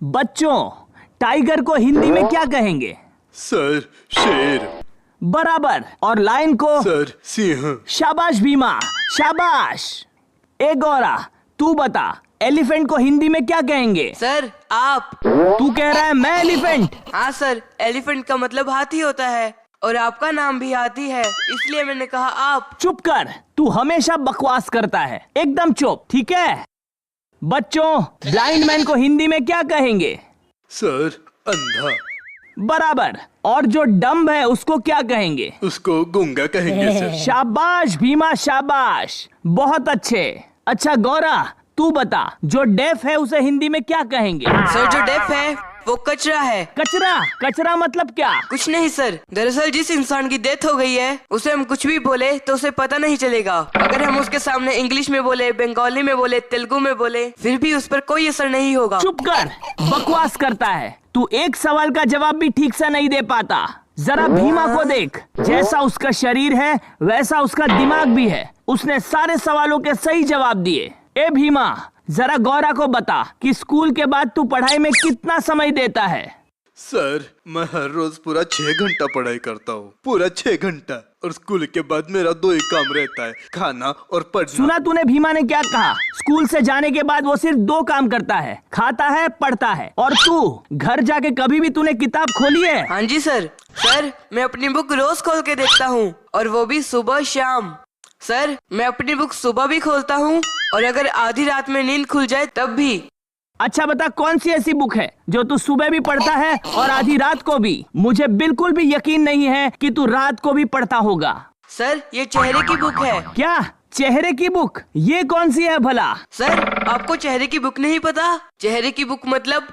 बच्चों, टाइगर को हिंदी में क्या कहेंगे? सर, शेर। बराबर। और लायन को? सर, सिंह। शाबाश भीमा, शाबाश। ए गौरा, तू बता, एलिफेंट को हिंदी में क्या कहेंगे? सर, आप। तू कह रहा है मैं एलिफेंट? हाँ सर, एलिफेंट का मतलब हाथी होता है और आपका नाम भी हाथी है, इसलिए मैंने कहा आप। चुप कर, तू हमेशा बकवास करता है। एकदम चुप, ठीक है? बच्चों, ब्लाइंड मैन को हिंदी में क्या कहेंगे? सर, अंधा। बराबर। और जो डम्ब है उसको क्या कहेंगे? उसको गूंगा कहेंगे सर। शाबाश भीमा, शाबाश, बहुत अच्छे। अच्छा गौरा, तू बता, जो डेफ है उसे हिंदी में क्या कहेंगे? सर, जो डेफ है वो कचरा है। कचरा? कचरा मतलब क्या? कुछ नहीं सर, दरअसल जिस इंसान की डेथ हो गई है उसे हम कुछ भी बोले तो उसे पता नहीं चलेगा। अगर हम उसके सामने इंग्लिश में बोले, बंगाली में बोले, तेलुगु में बोले, फिर भी उस पर कोई असर नहीं होगा। चुप कर, बकवास करता है तू। एक सवाल का जवाब भी ठीक से नहीं दे पाता। जरा भीमा को देख, जैसा उसका शरीर है वैसा उसका दिमाग भी है। उसने सारे सवालों के सही जवाब दिए। ए भीमा, जरा गौरा को बता कि स्कूल के बाद तू पढ़ाई में कितना समय देता है? सर, मैं हर रोज पूरा 6 घंटा पढ़ाई करता हूँ, पूरा 6 घंटा। और स्कूल के बाद मेरा 2 ही काम रहता है, खाना और पढ़ना। सुना तूने भीमा ने क्या कहा? स्कूल से जाने के बाद वो सिर्फ 2 काम करता है, खाता है, पढ़ता है। और तू घर जाके कभी भी तूने किताब खोली है? हाँ जी सर। सर, मैं अपनी बुक रोज खोल के देखता हूँ, और वो भी सुबह शाम। सर, मैं अपनी बुक सुबह भी खोलता हूँ और अगर आधी रात में नींद खुल जाए तब भी। अच्छा बता, कौन सी ऐसी बुक है जो तू सुबह भी पढ़ता है और आधी रात को भी? मुझे बिल्कुल भी यकीन नहीं है कि तू रात को भी पढ़ता होगा। सर, ये चेहरे की बुक है। क्या? चेहरे की बुक? ये कौन सी है भला? सर, आपको चेहरे की बुक नहीं पता? चेहरे की बुक मतलब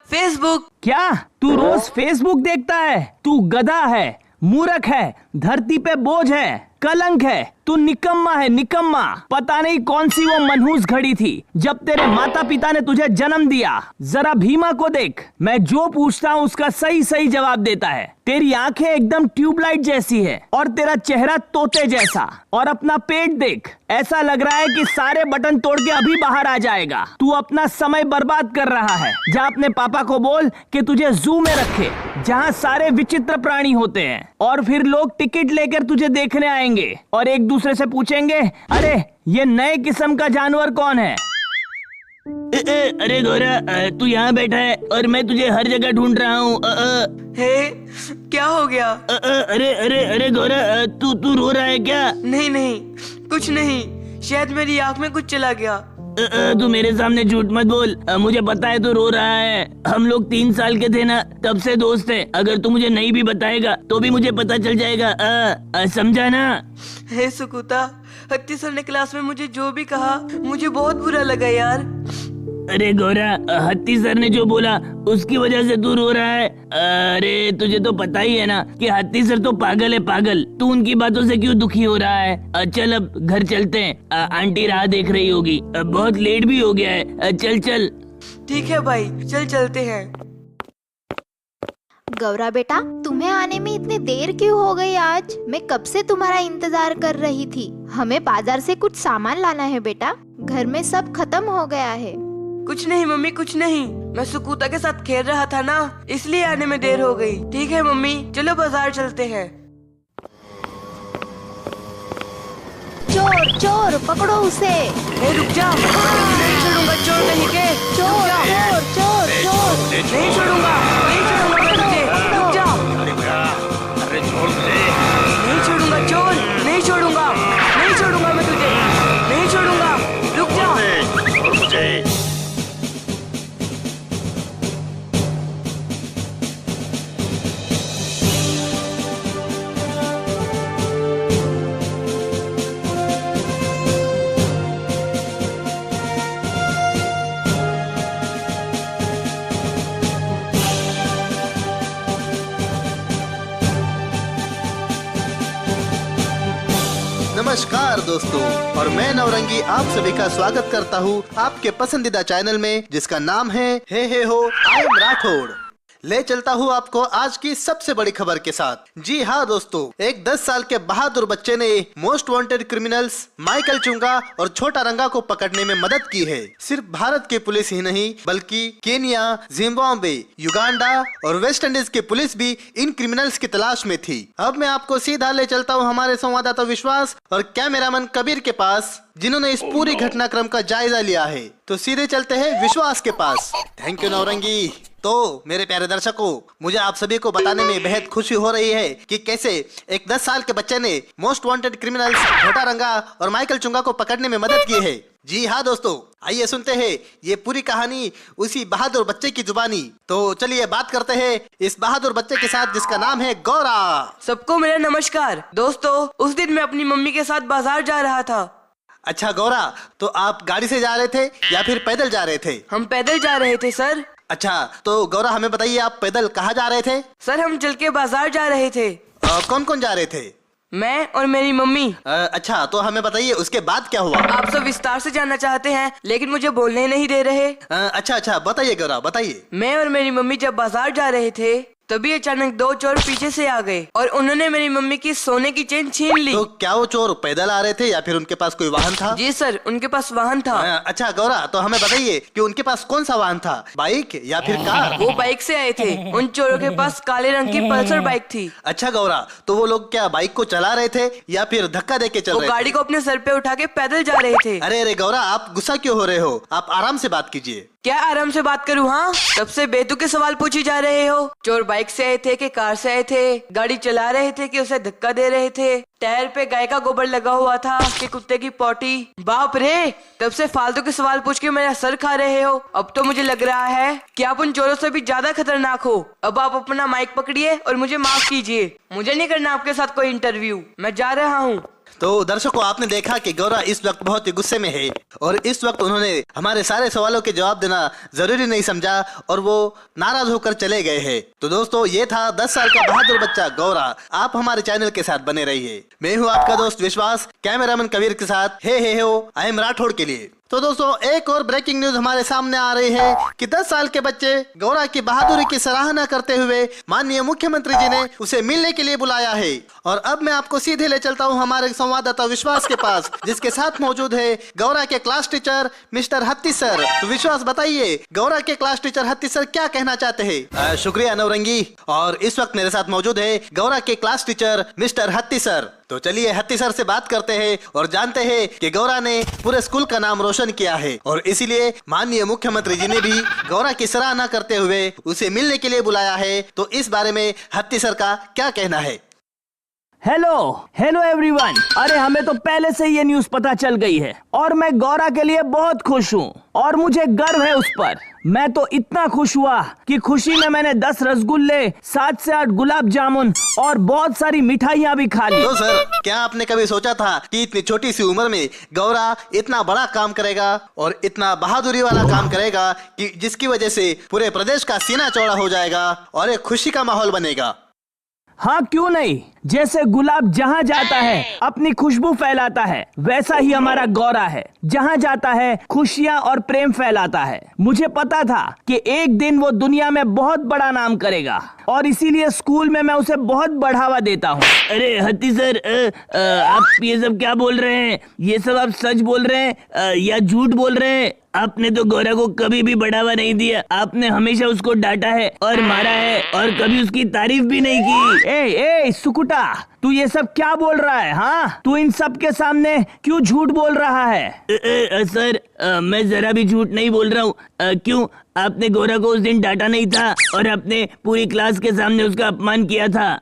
फेसबुक। क्या तू रोज फेसबुक देखता है? तू गधा है, मूर्ख है, धरती पे बोझ है, कलंक है, तू निकम्मा है, निकम्मा। पता नहीं कौन सी वो मनहूस घड़ी थी जब तेरे माता पिता ने तुझे जन्म दिया। जरा भीमा को देख, मैं जो पूछता हूँ उसका सही सही जवाब देता है। तेरी आंखें एकदम ट्यूबलाइट जैसी है और तेरा चेहरा तोते जैसा। और अपना पेट देख, ऐसा लग रहा है कि सारे बटन तोड़ के अभी बाहर आ जाएगा। तू अपना समय बर्बाद कर रहा है। जा अपने पापा को बोल कि तुझे जू में रखे, जहाँ सारे विचित्र प्राणी होते हैं, और फिर लोग टिकट लेकर तुझे देखने आएंगे और एक दूसरे से पूछेंगे, अरे ये नए किस्म का जानवर कौन है? अरे गौरा, तू यहाँ बैठा है और मैं तुझे हर जगह ढूंढ रहा हूँ। हे, क्या हो गया? अरे अरे अरे गौरा, तू रो रहा है क्या? नहीं नहीं, कुछ नहीं, शायद मेरी आँख में कुछ चला गया। तू मेरे सामने झूठ मत बोल। मुझे पता है तू रो रहा है। हम लोग 3 साल के थे ना, तब से दोस्त हैं। अगर तू मुझे नहीं भी बताएगा तो भी मुझे पता चल जाएगा। समझा ना? हे सुकुता, हत्ती सर ने क्लास में मुझे जो भी कहा मुझे बहुत बुरा लगा यार। अरे गौरा, हत्ती सर ने जो बोला उसकी वजह से तू रो रहा है? अरे तुझे तो पता ही है ना कि हत्ती सर तो पागल है, पागल। तू उनकी बातों से क्यों दुखी हो रहा है? चल अब घर चलते हैं। आंटी राह देख रही होगी। बहुत लेट भी हो गया है। चल चल। ठीक है भाई, चल चलते हैं। गौरा बेटा, तुम्हें आने में इतनी देर क्यों हो गई आज? मैं कब से तुम्हारा इंतजार कर रही थी। हमें बाजार से कुछ सामान लाना है बेटा, घर में सब खत्म हो गया है। कुछ नहीं मम्मी, कुछ नहीं, मैं सुकुता के साथ खेल रहा था ना, इसलिए आने में देर हो गई। ठीक है मम्मी, चलो बाजार चलते हैं। चोर चोर, पकड़ो उसे। ए, रुक जा, नहीं छोड़ूंगा चोर कहीं के। चोर चोर चोर चोर। नहीं छोड़ूंगा, नहीं छोड़ूंगा मैं तुझे। रुक जा। अरे छोड़ दे। नहीं छोड़ूंगा चोर, नहीं छोड़ूंगा, नहीं छोड़ूंगा मैं तुझे, नहीं छोड़ूंगा। रुक जा। छोड़ मुझे। नमस्कार दोस्तों, और मैं नवरंगी आप सभी का स्वागत करता हूँ आपके पसंदीदा चैनल में, जिसका नाम है हे हो आई एम राठौड़। ले चलता हूँ आपको आज की सबसे बड़ी खबर के साथ। जी हाँ दोस्तों, एक 10 साल के बहादुर बच्चे ने मोस्ट वांटेड क्रिमिनल्स माइकल चुंगा और छोटा रंगा को पकड़ने में मदद की है। सिर्फ भारत की पुलिस ही नहीं बल्कि केनिया, जिम्बाब्वे, युगांडा और वेस्ट इंडीज की पुलिस भी इन क्रिमिनल्स की तलाश में थी। अब मैं आपको सीधा ले चलता हूँ हमारे संवाददाता विश्वास और कैमरामैन कबीर के पास, जिन्होंने इस पूरी घटनाक्रम का जायजा लिया है। तो सीधे चलते हैं विश्वास के पास। Thank you Naurangi. तो मेरे प्यारे दर्शकों, मुझे आप सभी को बताने में बेहद खुशी हो रही है कि कैसे एक 10 साल के बच्चे ने मोस्ट वांटेड क्रिमिनल्स छोटा रंगा और माइकल चुंगा को पकड़ने में मदद की है। जी हाँ दोस्तों, आइए सुनते हैं ये पूरी कहानी उसी बहादुर बच्चे की जुबानी। तो चलिए बात करते हैं इस बहादुर बच्चे के साथ जिसका नाम है गौरा। सबको मेरा नमस्कार। दोस्तों, उस दिन मैं अपनी मम्मी के साथ बाजार जा रहा था। अच्छा गौरा, तो आप गाड़ी से जा रहे थे या फिर पैदल जा रहे थे? हम पैदल जा रहे थे सर। अच्छा, तो गौरा हमें बताइए आप पैदल कहाँ जा रहे थे? सर, हम चल के बाजार जा रहे थे। कौन कौन जा रहे थे? मैं और मेरी मम्मी। अच्छा, तो हमें बताइए उसके बाद क्या हुआ? आप सब विस्तार से जानना चाहते हैं लेकिन मुझे बोलने नहीं दे रहे। अच्छा, बताइए गौरा, बताइए। मैं और मेरी मम्मी जब बाजार जा रहे थे तभी अचानक 2 चोर पीछे से आ गए और उन्होंने मेरी मम्मी की सोने की चेन छीन ली। तो क्या वो चोर पैदल आ रहे थे या फिर उनके पास कोई वाहन था? जी सर, उनके पास वाहन था। अच्छा गौरा, तो हमें बताइए कि उनके पास कौन सा वाहन था, बाइक या फिर कार? वो बाइक से आए थे। उन चोरों के पास काले रंग की पल्सर बाइक थी। अच्छा गौरा, तो वो लोग क्या बाइक को चला रहे थे या फिर धक्का देके चल रहे थे? गाड़ी को अपने सर पे उठा के पैदल जा रहे थे। अरे गौरा, आप गुस्सा क्यों हो रहे हो? आप आराम से बात कीजिए। क्या आराम से बात करूँ? हाँ, सबसे बेतुके सवाल पूछे जा रहे हो। चोर बाइक से आए थे कि कार से आए थे? गाड़ी चला रहे थे कि उसे धक्का दे रहे थे? टायर पे गाय का गोबर लगा हुआ था कि कुत्ते की पोटी? बाप रे, तब से फालतू के सवाल पूछ के मेरा सर खा रहे हो। अब तो मुझे लग रहा है कि आप उन चोरों से भी ज्यादा खतरनाक हो। अब आप अपना माइक पकड़िए और मुझे माफ कीजिए। मुझे नहीं करना आपके साथ कोई इंटरव्यू। मैं जा रहा हूँ। तो दर्शकों, आपने देखा कि गौरा इस वक्त बहुत ही गुस्से में है और इस वक्त उन्होंने हमारे सारे सवालों के जवाब देना जरूरी नहीं समझा और वो नाराज होकर चले गए हैं। तो दोस्तों, ये था 10 साल का बहादुर बच्चा गौरा। आप हमारे चैनल के साथ बने रहिए। मैं हूँ आपका दोस्त विश्वास, कैमरामैन कबीर के साथ हे हो आई एम राठौड़ के लिए। तो दोस्तों, एक और ब्रेकिंग न्यूज हमारे सामने आ रही है कि 10 साल के बच्चे गौरा की बहादुरी की सराहना करते हुए माननीय मुख्यमंत्री जी ने उसे मिलने के लिए बुलाया है। और अब मैं आपको सीधे ले चलता हूं हमारे संवाददाता विश्वास के पास, जिसके साथ मौजूद है गौरा के क्लास टीचर मिस्टर हत्ती सर। तो विश्वास, बताइए गौरा के क्लास टीचर हत्ती सर क्या कहना चाहते हैं? शुक्रिया नौरंगी। और इस वक्त मेरे साथ मौजूद है गौरा के क्लास टीचर मिस्टर हत्ती सर। तो चलिए हत्ती सर से बात करते हैं और जानते हैं कि गौरा ने पूरे स्कूल का नाम रोशन किया है और इसीलिए माननीय मुख्यमंत्री जी ने भी गौरा की सराहना करते हुए उसे मिलने के लिए बुलाया है। तो इस बारे में हत्ती सर का क्या कहना है? Hello everyone. अरे हमें तो पहले से ये न्यूज पता चल गई है और मैं गौरा के लिए बहुत खुश हूँ और मुझे गर्व है उस पर। मैं तो इतना खुश हुआ कि खुशी में मैंने 10 रसगुल्ले, 7 से 8 गुलाब जामुन और बहुत सारी मिठाइयाँ भी खा ली। तो सर, क्या आपने कभी सोचा था कि इतनी छोटी सी उम्र में गौरा इतना बड़ा काम करेगा और इतना बहादुरी वाला काम करेगा कि जिसकी वजह से पूरे प्रदेश का सीना चौड़ा हो जाएगा और एक खुशी का माहौल बनेगा? हाँ, क्यों नहीं। जैसे गुलाब जहाँ जाता है अपनी खुशबू फैलाता है, वैसा ही हमारा गौरा है। जहाँ जाता है खुशियाँ और प्रेम फैलाता है। मुझे पता था कि एक दिन वो दुनिया में बहुत बड़ा नाम करेगा और इसीलिए स्कूल में मैं उसे बहुत बढ़ावा देता हूँ। अरे हत्ती सर, आप ये सब क्या बोल रहे हैं? ये सब आप सच बोल रहे हैं या झूठ बोल रहे हैं? आपने तो गौरा को कभी भी बढ़ावा नहीं दिया। आपने हमेशा उसको डांटा है और मारा है और कभी उसकी तारीफ भी नहीं की। ए सुकुटा, तू ये सब क्या बोल रहा है? हाँ, तू इन सब के सामने क्यों झूठ बोल रहा है? सर, मैं जरा भी झूठ नहीं बोल रहा हूँ। क्यों? आपने गौरा को उस दिन डांटा नहीं था और आपने पूरी क्लास के सामने उसका अपमान किया था।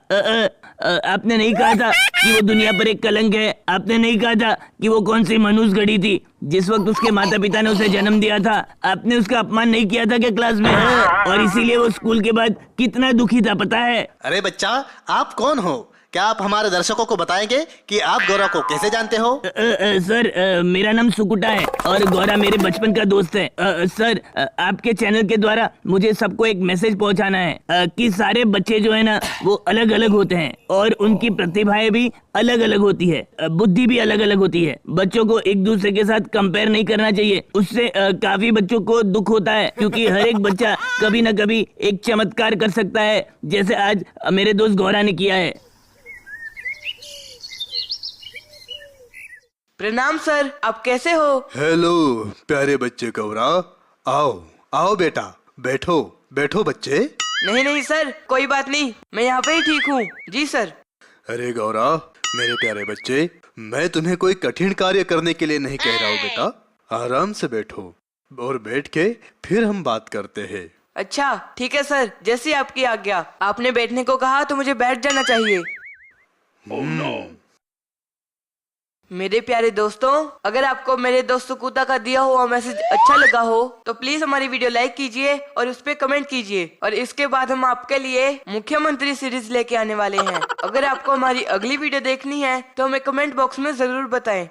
आपने नहीं कहा था कि वो दुनिया पर एक कलंक है। आपने नहीं कहा था कि वो कौन सी मनुष्य घड़ी थी जिस वक्त उसके माता पिता ने उसे जन्म दिया था। आपने उसका अपमान नहीं किया था क्या क्लास में? और इसीलिए वो स्कूल के बाद कितना दुखी था, पता है? अरे बच्चा, आप कौन हो? क्या आप हमारे दर्शकों को बताएंगे कि आप गौरव को कैसे जानते हो? सर मेरा नाम सुकुटा है और गौरा मेरे बचपन का दोस्त है। सर आपके चैनल के द्वारा मुझे सबको एक मैसेज पहुंचाना है कि सारे बच्चे जो है ना वो अलग अलग होते हैं और उनकी प्रतिभाएं भी अलग अलग होती है, बुद्धि भी अलग अलग होती है। बच्चों को एक दूसरे के साथ कंपेयर नहीं करना चाहिए, उससे काफी बच्चों को दुख होता है क्योंकि हर एक बच्चा कभी न कभी एक चमत्कार कर सकता है, जैसे आज मेरे दोस्त गौरा ने किया है। प्रणाम सर, आप कैसे हो? हेलो प्यारे बच्चे गौरा, आओ आओ बेटा, बैठो बैठो बच्चे। नहीं नहीं सर, कोई बात नहीं, मैं यहाँ पे ही ठीक हूँ। जी सर। अरे गौरा मेरे प्यारे बच्चे, मैं तुम्हें कोई कठिन कार्य करने के लिए नहीं कह रहा हूँ बेटा, आराम से बैठो और बैठ के फिर हम बात करते हैं। अच्छा ठीक है सर, जैसी आपकी आज्ञा। आपने बैठने को कहा तो मुझे बैठ जाना चाहिए। मेरे प्यारे दोस्तों, अगर आपको मेरे दोस्त सुकुटा का दिया हुआ मैसेज अच्छा लगा हो तो प्लीज हमारी वीडियो लाइक कीजिए और उस पे कमेंट कीजिए। और इसके बाद हम आपके लिए मुख्यमंत्री सीरीज लेके आने वाले हैं। अगर आपको हमारी अगली वीडियो देखनी है तो हमें कमेंट बॉक्स में जरूर बताएं।